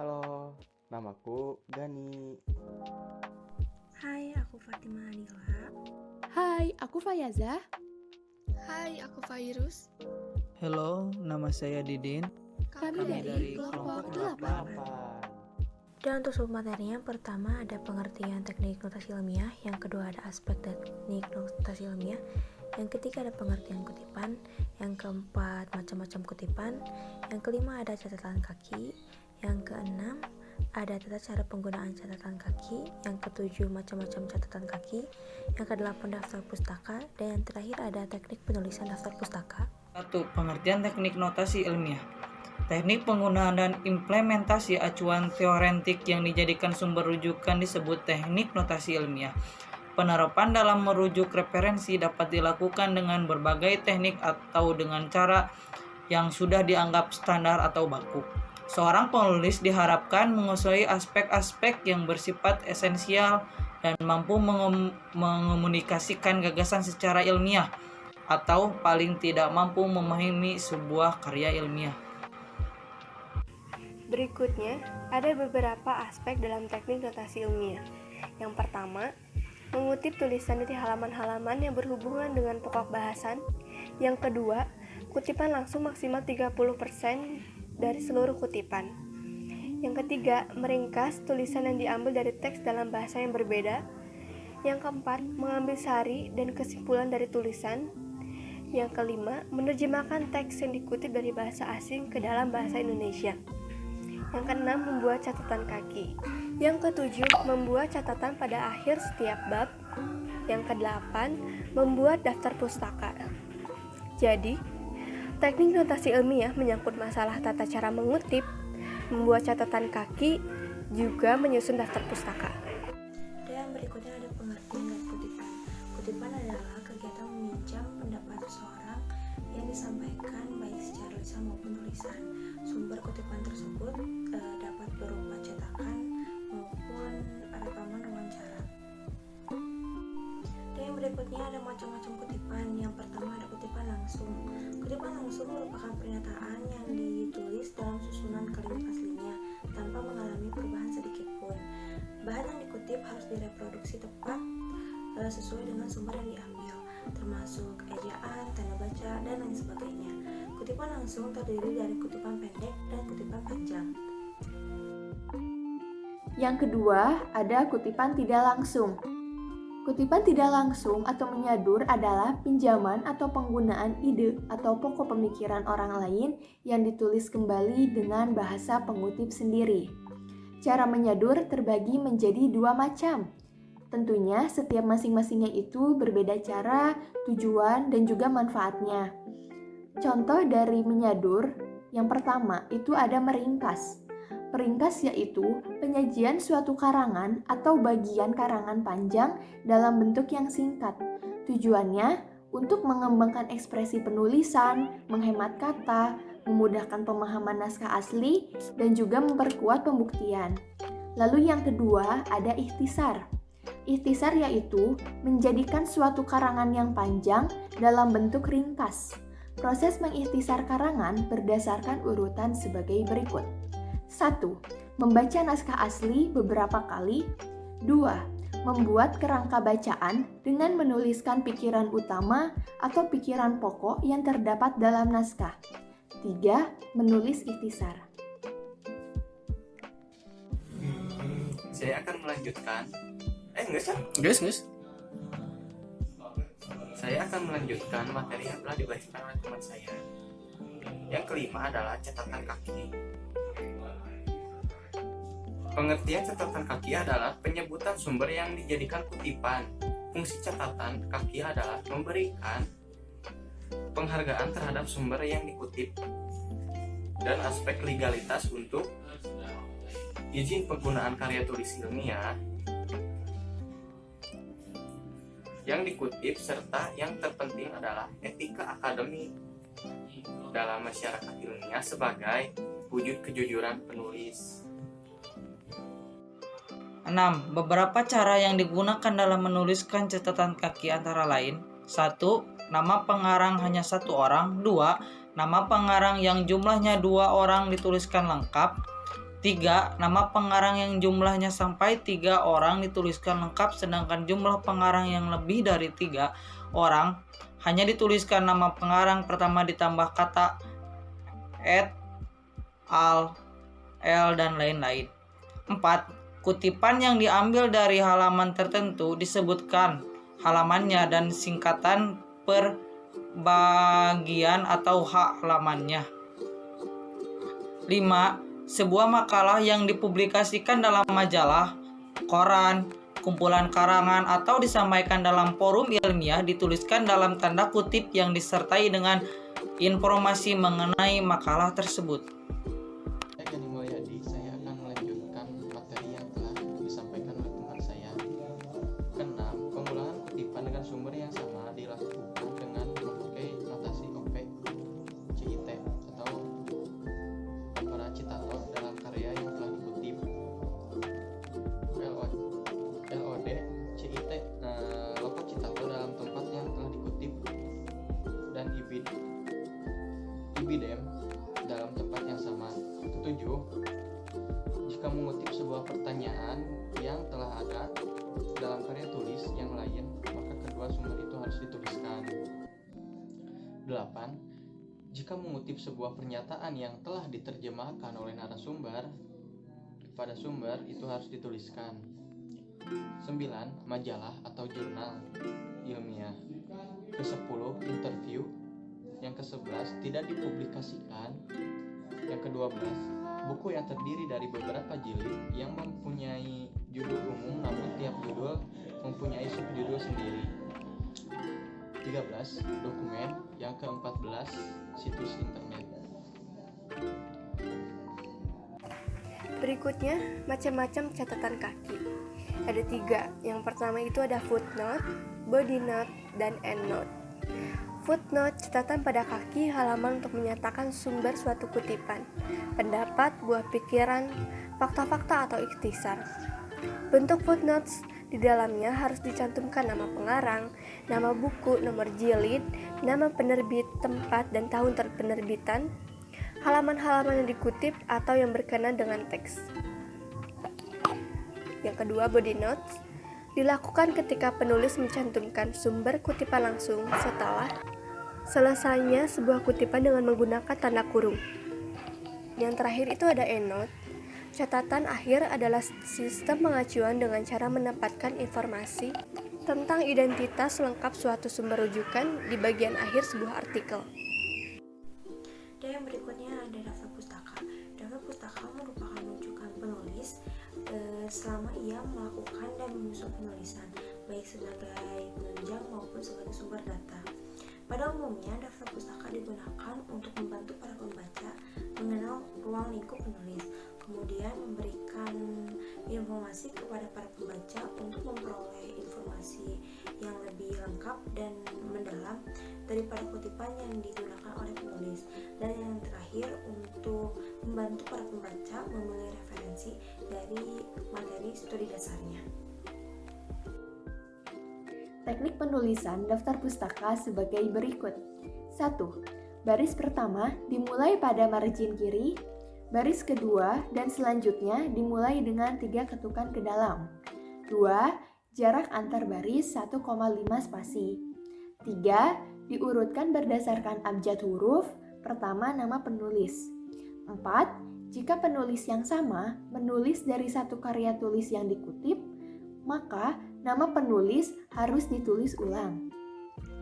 Halo, namaku Gani. Hai, aku Fatima Adila. Hai, aku Fayazah. Hai, aku Fairuz. Halo, nama saya Didin. Kami dari kelompok 8. Dan untuk submaterinya, pertama ada pengertian teknik notasi ilmiah, yang kedua ada aspek teknik notasi ilmiah, yang ketiga ada pengertian kutipan, yang keempat macam-macam kutipan, yang kelima ada catatan kaki, yang keenam ada tata cara penggunaan catatan kaki, yang ketujuh macam-macam catatan kaki, yang kedelapan daftar pustaka, dan yang terakhir ada teknik penulisan daftar pustaka. 1. Pengertian teknik notasi ilmiah. Teknik penggunaan dan implementasi acuan teoretik yang dijadikan sumber rujukan disebut teknik notasi ilmiah. Penerapan dalam merujuk referensi dapat dilakukan dengan berbagai teknik atau dengan cara yang sudah dianggap standar atau baku. Seorang penulis diharapkan menguasai aspek-aspek yang bersifat esensial dan mampu mengomunikasikan gagasan secara ilmiah, atau paling tidak mampu memahami sebuah karya ilmiah. Berikutnya, ada beberapa aspek dalam teknik notasi ilmiah. Yang pertama, mengutip tulisan dari halaman-halaman yang berhubungan dengan pokok bahasan. Yang kedua, kutipan langsung maksimal 30% dari seluruh kutipan. Yang ketiga, meringkas tulisan yang diambil dari teks dalam bahasa yang berbeda. Yang keempat, mengambil sari dan kesimpulan dari tulisan. Yang kelima, menerjemahkan teks yang dikutip dari bahasa asing ke dalam bahasa Indonesia. Yang keenam, membuat catatan kaki. Yang ketujuh, membuat catatan pada akhir setiap bab. Yang kedelapan, membuat daftar pustaka. Jadi, teknik notasi ilmiah menyangkut masalah tata cara mengutip, membuat catatan kaki, juga menyusun daftar pustaka. Dan berikutnya ada pengertian dari kutipan. Kutipan adalah kegiatan meminjam pendapat seseorang yang disampaikan baik secara lisan maupun tulisan. Sumber kutipan tersebut dapat berupa cetakan maupun rekaman wawancara. Dan yang berikutnya ada macam-macam kutipan. Yang pertama ada kutipan langsung. Kutipan langsung merupakan pernyataan yang ditulis dalam susunan kalimat aslinya tanpa mengalami perubahan sedikit pun. Bahan yang dikutip harus direproduksi tepat sesuai dengan sumber yang diambil, termasuk ejaan, tanda baca, dan lain sebagainya. Kutipan langsung terdiri dari kutipan pendek dan kutipan panjang. Yang kedua, ada kutipan tidak langsung. Kutipan tidak langsung atau menyadur adalah pinjaman atau penggunaan ide atau pokok pemikiran orang lain yang ditulis kembali dengan bahasa pengutip sendiri. Cara menyadur terbagi menjadi dua macam. Tentunya setiap masing-masingnya itu berbeda cara, tujuan, dan juga manfaatnya. Contoh dari menyadur, yang pertama itu ada meringkas. Peringkas yaitu penyajian suatu karangan atau bagian karangan panjang dalam bentuk yang singkat. Tujuannya untuk mengembangkan ekspresi penulisan, menghemat kata, memudahkan pemahaman naskah asli, dan juga memperkuat pembuktian. Lalu yang kedua ada ikhtisar. Ikhtisar yaitu menjadikan suatu karangan yang panjang dalam bentuk ringkas. Proses mengikhtisar karangan berdasarkan urutan sebagai berikut. 1. Membaca naskah asli beberapa kali. 2. Membuat kerangka bacaan dengan menuliskan pikiran utama atau pikiran pokok yang terdapat dalam naskah. 3. Menulis ikhtisar. Saya akan melanjutkan. Guys. Saya akan melanjutkan materi yang telah dibacakan oleh teman saya. Yang kelima adalah catatan kaki. Pengertian catatan kaki adalah penyebutan sumber yang dijadikan kutipan. Fungsi catatan kaki adalah memberikan penghargaan terhadap sumber yang dikutip dan aspek legalitas untuk izin penggunaan karya tulis ilmiah yang dikutip, serta yang terpenting adalah etika akademik dalam masyarakat ilmiah sebagai wujud kejujuran penulis. 6. Beberapa cara yang digunakan dalam menuliskan catatan kaki antara lain: 1. Nama pengarang hanya satu orang. 2. Nama pengarang yang jumlahnya 2 orang dituliskan lengkap. 3. Nama pengarang yang jumlahnya sampai 3 orang dituliskan lengkap, sedangkan jumlah pengarang yang lebih dari 3 orang hanya dituliskan nama pengarang pertama ditambah kata et, al, el, dan lain-lain. 4. Kutipan yang diambil dari halaman tertentu disebutkan halamannya dan singkatan per bagian atau hak halamannya. 5. Sebuah makalah yang dipublikasikan dalam majalah, koran, kumpulan karangan, atau disampaikan dalam forum ilmiah dituliskan dalam tanda kutip yang disertai dengan informasi mengenai makalah tersebut. Saya Gani Mulyadi, saya akan melanjutkan materi yang telah disampaikan oleh teman saya. Keenam, pengulangan kutipan dengan sumber yang sama dilakukan dengan memakai notasi OP, CIT, atau opera citator dalam karya yang telah dikutip. LOD, CIT, logo citator dalam tempat yang telah dikutip, dan IBDM dalam tempat yang sama. Ketujuh, jika mengutip sebuah pertanyaan yang telah ada dalam karya tulis yang lain, maka kedua sumber itu harus dituliskan. 8. Jika mengutip sebuah pernyataan yang telah diterjemahkan oleh narasumber pada sumber, itu harus dituliskan. 9. Majalah atau jurnal ilmiah. Ke-10. Interview. Yang ke-11. Tidak dipublikasikan. Yang ke-12. Buku yang terdiri dari beberapa jilid yang mempunyai judul umum namun tiap judul mempunyai subjudul sendiri. 13. Dokumen. Yang ke-14. Situs internet. Berikutnya, macam-macam catatan kaki. Ada 3. Yang pertama itu ada footnote, body note, dan endnote. Footnote, catatan pada kaki halaman untuk menyatakan sumber suatu kutipan, pendapat, buah pikiran, fakta-fakta atau ikhtisar. Bentuk footnotes di dalamnya harus dicantumkan nama pengarang, nama buku, nomor jilid, nama penerbit, tempat, dan tahun penerbitan, halaman-halaman yang dikutip atau yang berkenaan dengan teks. Yang kedua, body notes dilakukan ketika penulis mencantumkan sumber kutipan langsung setelah selesainya sebuah kutipan dengan menggunakan tanda kurung. Yang terakhir itu ada endnote. Catatan akhir adalah sistem pengacuan dengan cara menempatkan informasi tentang identitas lengkap suatu sumber rujukan di bagian akhir sebuah artikel. Dan yang berikutnya ada daftar pustaka. Daftar pustaka merupakan rujukan penulis selama ia melakukan dan menyusun penulisan, baik sebagai penunjang maupun sebagai sumber data. Pada umumnya, daftar pustaka digunakan untuk membantu para pembaca mengenal ruang lingkup penulis, kemudian memberikan informasi kepada para pembaca untuk memperoleh informasi yang lebih lengkap dan mendalam daripada kutipan yang digunakan oleh penulis. Dan yang terakhir, untuk membantu para pembaca memilih referensi dari materi studi dasarnya. Teknik penulisan daftar pustaka sebagai berikut. 1. Baris pertama dimulai pada margin kiri, baris kedua dan selanjutnya dimulai dengan 3 ketukan ke dalam. 2. Jarak antar baris 1,5 spasi. 3. Diurutkan berdasarkan abjad huruf, pertama nama penulis. 4. Jika penulis yang sama menulis dari satu karya tulis yang dikutip, maka nama penulis harus ditulis ulang.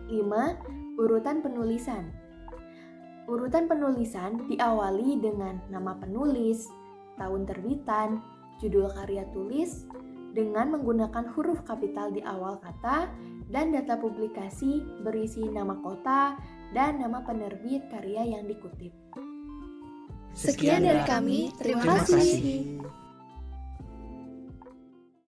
5. Urutan penulisan. Urutan penulisan diawali dengan nama penulis, tahun terbitan, judul karya tulis, dengan menggunakan huruf kapital di awal kata, dan data publikasi berisi nama kota dan nama penerbit karya yang dikutip. Sekian dari kami, terima kasih.